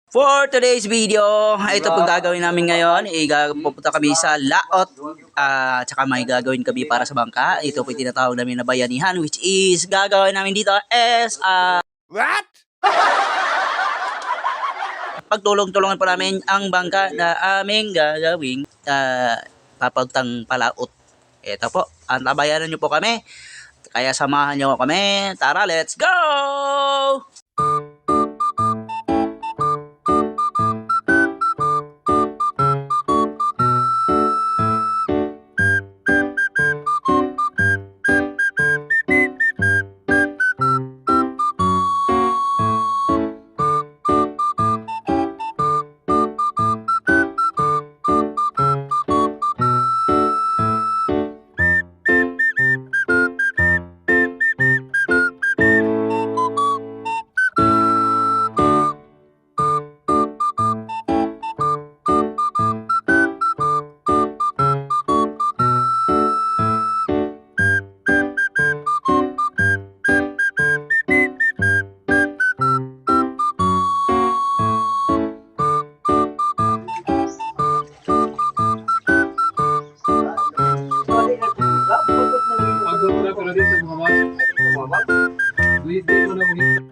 For today's video, ito po gagawin namin ngayon. Pupunta kami sa laot. Tsaka may gagawin kami para sa bangka. Ito po tinatawag namin na bayanihan, which is gagawin namin dito is What? pagtulong-tulungan po namin ang bangka na aming gagawing papuntang palaot. Ito po, antabayanan nyo po kami. Kaya samahan nyo kami. Tara, let's go! Pagod na pero dito bumabas. Duit mo na ulit.